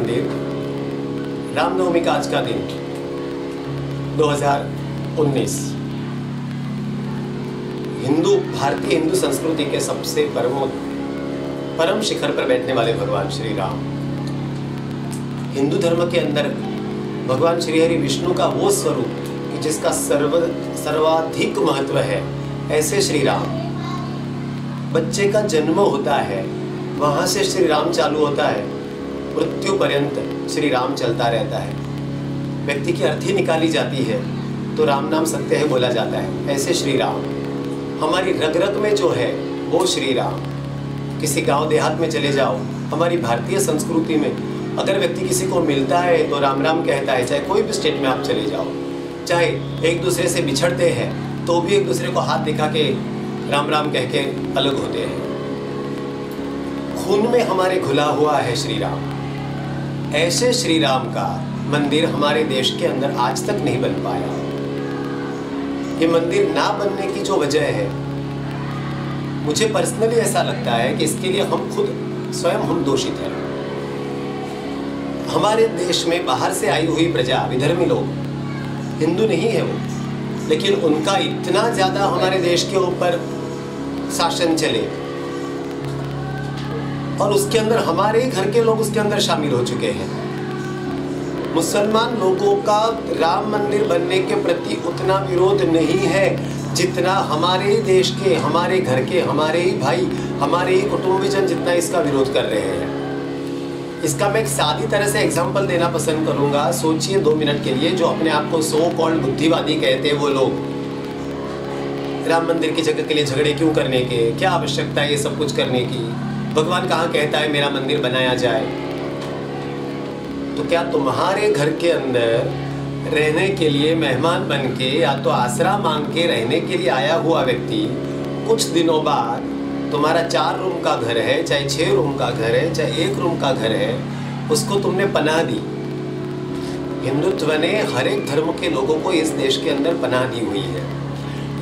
मंदिर, रामनवमी का आज का दिन 2019, भारतीय हिंदू संस्कृति के सबसे परम शिखर पर बैठने वाले भगवान श्री राम। हिंदू धर्म के अंदर भगवान श्री हरि विष्णु का वो स्वरूप कि जिसका सर्वाधिक महत्व है, ऐसे श्री राम। बच्चे का जन्म होता है, वहां से श्री राम चालू होता है, मृत्यु पर्यंत श्री राम चलता रहता है। व्यक्ति की अर्थी निकाली जाती है तो राम नाम सत्य है बोला जाता है, ऐसे श्री राम। हमारी रग रग में जो है वो श्री राम। किसी गांव देहात में चले जाओ, हमारी भारतीय संस्कृति में अगर व्यक्ति किसी को मिलता है तो राम राम कहता है। चाहे कोई भी स्टेट में आप चले जाओ, चाहे एक दूसरे से बिछड़ते हैं तो भी एक दूसरे को हाथ दिखा के राम राम कह के अलग होते हैं। खून में हमारे घुला हुआ है श्री राम। ऐसे श्री राम का मंदिर हमारे देश के अंदर आज तक नहीं बन पाया। ये मंदिर ना बनने की जो वजह है, मुझे पर्सनली ऐसा लगता है कि इसके लिए हम खुद स्वयं हम दोषित हैं। हमारे देश में बाहर से आई हुई प्रजा, विधर्मी लोग, हिंदू नहीं है वो, लेकिन उनका इतना ज्यादा हमारे देश के ऊपर शासन चले और उसके अंदर हमारे ही घर के लोग उसके अंदर शामिल हो चुके हैं। मुसलमान लोगों का राम मंदिर बनने के प्रति उतना विरोध नहीं है जितना हमारे देश के, हमारे घर के, हमारे ही भाई, हमारे ही कुटुंबीजन जितना इसका विरोध कर रहे हैं। इसका मैं एक सादी तरह से एग्जाम्पल देना पसंद करूंगा। सोचिए 2 मिनट के लिए, जो अपने आप को सो कॉल्ड बुद्धिवादी कहते हैं वो लोग, राम मंदिर की जगह के लिए झगड़े क्यों करने के, क्या आवश्यकता है ये सब कुछ करने की, भगवान कहाँ कहता है मेरा मंदिर बनाया जाए। तो क्या तुम्हारे घर के अंदर रहने के लिए मेहमान बन के या तो आसरा मांग के रहने के लिए आया हुआ व्यक्ति कुछ दिनों बाद, तुम्हारा 4 रूम का घर है, चाहे 6 रूम का घर है, चाहे 1 रूम का घर है, उसको तुमने पनाह दी। हिंदुत्व ने हर एक धर्म के लोगों को इस देश के अंदर पनाह दी हुई है।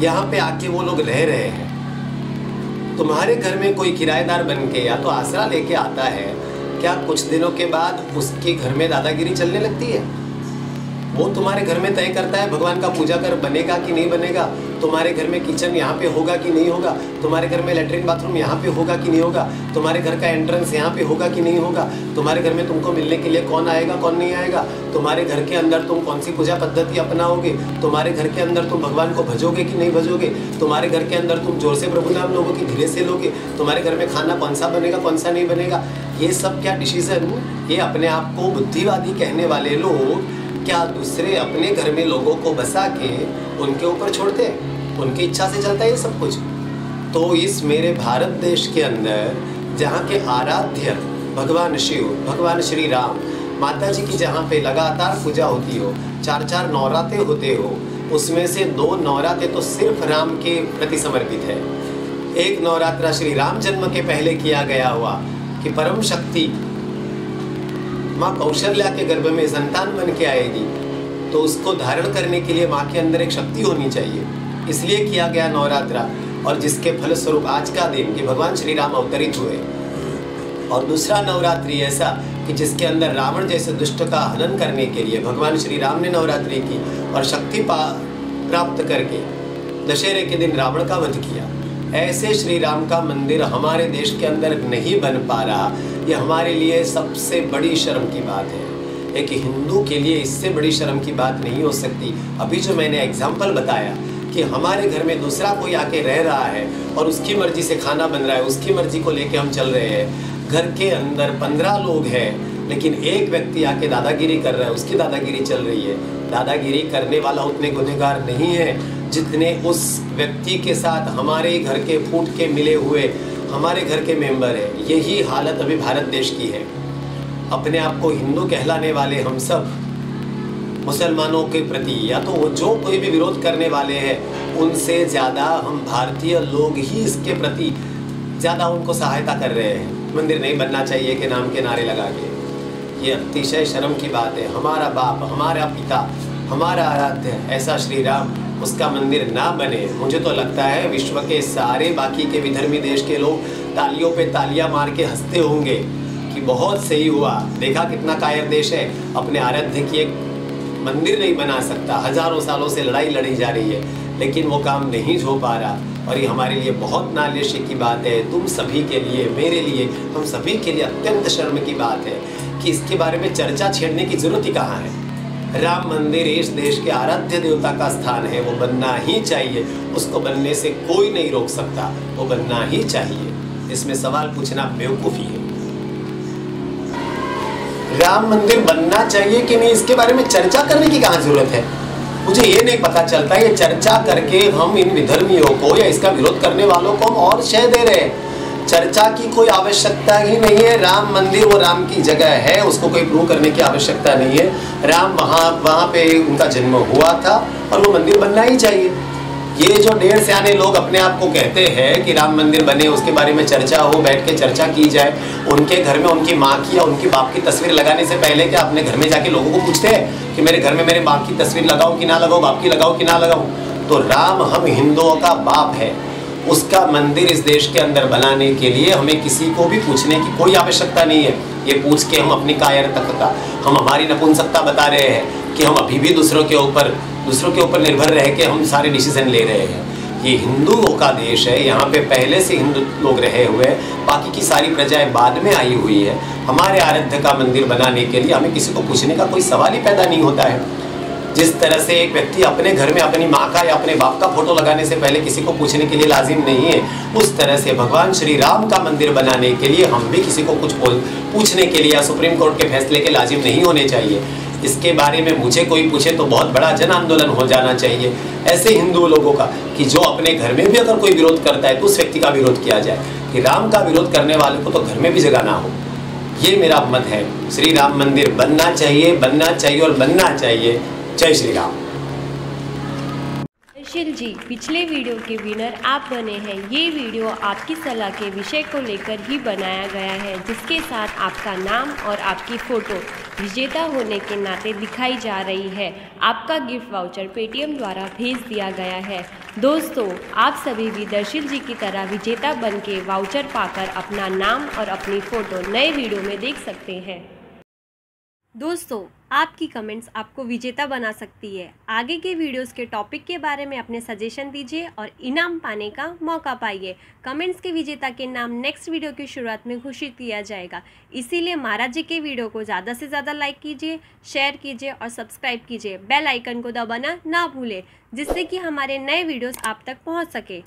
यहाँ पे आके वो लोग रह रहे हैं। तुम्हारे घर में कोई किराएदार बन के या तो आसरा लेके आता है, क्या कुछ दिनों के बाद उसके घर में दादागिरी चलने लगती है? वो तुम्हारे घर में तय करता है भगवान का पूजा कर बनेगा कि नहीं बनेगा, तुम्हारे घर में किचन यहाँ पे होगा कि नहीं होगा, तुम्हारे घर में लेटरिन बाथरूम यहाँ पे होगा कि नहीं होगा, तुम्हारे घर का एंट्रेंस यहाँ पे होगा कि नहीं होगा, तुम्हारे घर में तुमको मिलने के लिए कौन आएगा कौन नहीं आएगा, तुम्हारे घर के अंदर तुम कौन सी पूजा पद्धति अपनाओगे, तुम्हारे घर के अंदर तुम भगवान को भजोगे कि नहीं भजोगे, तुम्हारे घर के अंदर तुम जोर से प्रभु नाम लोगे कि धीरे से लोगे, तुम्हारे घर में खाना कौन सा बनेगा कौन सा नहीं बनेगा। ये सब क्या डिसीजन ये अपने आप को बुद्धिवादी कहने वाले लोग क्या दूसरे अपने घर में लोगों को बसा के उनके ऊपर छोड़ते हैं? उनकी इच्छा से चलता है ये सब कुछ। तो इस मेरे भारत देश के अंदर जहाँ के आराध्य भगवान शिव, भगवान श्री राम, माता जी की जहाँ पे लगातार पूजा होती हो, 4 नवरात्रे होते हो, उसमें से 2 नवरात्रे तो सिर्फ राम के प्रति समर्पित है। एक नवरात्रा श्री राम जन्म के पहले किया गया हुआ कि परम शक्ति माँ कौशल्या के गर्भ में संतान बन के आएगी, तो उसको धारण करने के लिए माँ के अंदर एक शक्ति होनी चाहिए, इसलिए किया गया नवरात्रा। और जिसके फलस्वरूप आज का दिन कि भगवान श्री राम अवतरित हुए। और दूसरा नवरात्रि ऐसा कि जिसके अंदर रावण जैसे दुष्ट का हनन करने के लिए भगवान श्री राम ने नवरात्रि की और शक्ति प्राप्त करके दशहरे के दिन रावण का वध किया। ऐसे श्री राम का मंदिर हमारे देश के अंदर नहीं बन पा रहा, ये हमारे लिए सबसे बड़ी शर्म की बात है। एक हिंदू के लिए इससे बड़ी शर्म की बात नहीं हो सकती। अभी जो मैंने एग्जाम्पल बताया कि हमारे घर में दूसरा कोई आके रह रहा है और उसकी मर्जी से खाना बन रहा है, उसकी मर्जी को लेके हम चल रहे हैं। घर के अंदर 15 लोग हैं, लेकिन एक व्यक्ति आके दादागिरी कर रहा है, उसकी दादागिरी चल रही है। दादागिरी करने वाला उतने गुनहगार नहीं है जितने उस व्यक्ति के साथ हमारे घर के फूट के मिले हुए हमारे घर के मेंबर है। यही हालत अभी भारत देश की है। अपने आप को हिंदू कहलाने वाले हम सब मुसलमानों के प्रति या तो वो जो कोई भी विरोध करने वाले हैं, उनसे ज़्यादा हम भारतीय लोग ही इसके प्रति ज़्यादा उनको सहायता कर रहे हैं। मंदिर नहीं बनना चाहिए के नाम के नारे लगा के, ये अतिशय शर्म की बात है। हमारा बाप, हमारा पिता, हमारा आराध्य ऐसा श्री राम, उसका मंदिर ना बने। मुझे तो लगता है विश्व के सारे बाकी के विधर्मी देश के लोग तालियों पे तालियां मार के हंसते होंगे कि बहुत सही हुआ, देखा कितना कायर देश है, अपने आराध्य की एक मंदिर नहीं बना सकता, हजारों सालों से लड़ाई लड़ी जा रही है, लेकिन वो काम नहीं हो पा रहा। और ये हमारे लिए बहुत नालिश की बात है, तुम सभी के लिए, मेरे लिए, हम सभी के लिए अत्यंत शर्म की बात है कि इसके बारे में चर्चा छेड़ने की जरूरत ही कहाँ है। राम मंदिर इस देश के आराध्य देवता का स्थान है, वो बनना ही चाहिए, उसको बनने से कोई नहीं रोक सकता, वो बनना ही चाहिए। इसमें सवाल पूछना बेवकूफ़ी है। राम मंदिर बनना चाहिए कि नहीं, इसके बारे में चर्चा करने की कहाँ जरूरत है। मुझे ये नहीं पता चलता, ये चर्चा करके हम इन विधर्मियों को या इसका विरोध करने वालों को हम और शय दे रहे हैं। चर्चा की कोई आवश्यकता ही नहीं है। राम मंदिर वो राम की जगह है, उसको कोई प्रूव करने की आवश्यकता नहीं है। राम वहाँ पे उनका जन्म हुआ था और वो मंदिर बनना ही चाहिए। ये जो ढेर सियाने लोग अपने आप को कहते हैं कि राम मंदिर बने, उसके बारे में चर्चा हो, बैठ के चर्चा की जाए, उनके घर में उनकी माँ की या उनकी बाप की तस्वीर लगाने से पहले क्या अपने घर में जाके लोगों को पूछते हैं कि मेरे घर में मेरे बाप की तस्वीर लगाऊं कि ना लगाऊं, बाप की लगाऊं कि ना लगाऊं? तो राम हम हिंदुओं का बाप है, उसका मंदिर इस देश के अंदर बनाने के लिए हमें किसी को भी पूछने की कोई आवश्यकता नहीं है। ये पूछ के हम अपनी कायरता, हम हमारी नपुंसकता बता रहे हैं कि हम अभी भी दूसरों के ऊपर निर्भर रह के हम सारे डिसीजन ले रहे हैं। ये हिंदुओं का देश है, यहाँ पे पहले से हिंदू लोग रहे हुए हैं, बाकी की सारी प्रजाएं बाद में आई हुई है। हमारे आराध्य का मंदिर बनाने के लिए हमें किसी को पूछने का कोई सवाल ही पैदा नहीं होता है। जिस तरह से एक व्यक्ति अपने घर में अपनी माँ का या अपने बाप का फोटो लगाने से पहले किसी को पूछने के लिए लाजिम नहीं है, उस तरह से भगवान श्री राम का मंदिर बनाने के लिए हम भी किसी को कुछ पूछने के लिए या सुप्रीम कोर्ट के फैसले के लाजिम नहीं होने चाहिए। इसके बारे में मुझे कोई पूछे तो बहुत बड़ा जन आंदोलन हो जाना चाहिए ऐसे हिंदू लोगों का, कि जो अपने घर में भी अगर कोई विरोध करता है तो उस व्यक्ति का विरोध किया जाए, कि राम का विरोध करने वाले को तो घर में भी जगह ना हो। ये मेरा मत है। श्री राम मंदिर बनना चाहिए और बनना चाहिए। जय श्री राम। दर्शिल जी, पिछले वीडियो के विनर आप बने हैं। ये वीडियो आपकी सलाह के विषय को लेकर ही बनाया गया है, जिसके साथ आपका नाम और आपकी फ़ोटो विजेता होने के नाते दिखाई जा रही है। आपका गिफ्ट वाउचर पेटीएम द्वारा भेज दिया गया है। दोस्तों, आप सभी भी दर्शिल जी की तरह विजेता बन के वाउचर पाकर अपना नाम और अपनी फ़ोटो नए वीडियो में देख सकते हैं। दोस्तों, आपकी कमेंट्स आपको विजेता बना सकती है। आगे के वीडियोस के टॉपिक के बारे में अपने सजेशन दीजिए और इनाम पाने का मौका पाइए। कमेंट्स के विजेता के नाम नेक्स्ट वीडियो की शुरुआत में घोषित किया जाएगा। इसीलिए महाराज जी के वीडियो को ज़्यादा से ज़्यादा लाइक कीजिए, शेयर कीजिए और सब्सक्राइब कीजिए। बेल आइकन को दबाना ना भूलें, जिससे कि हमारे नए वीडियोस आप तक पहुँच सके।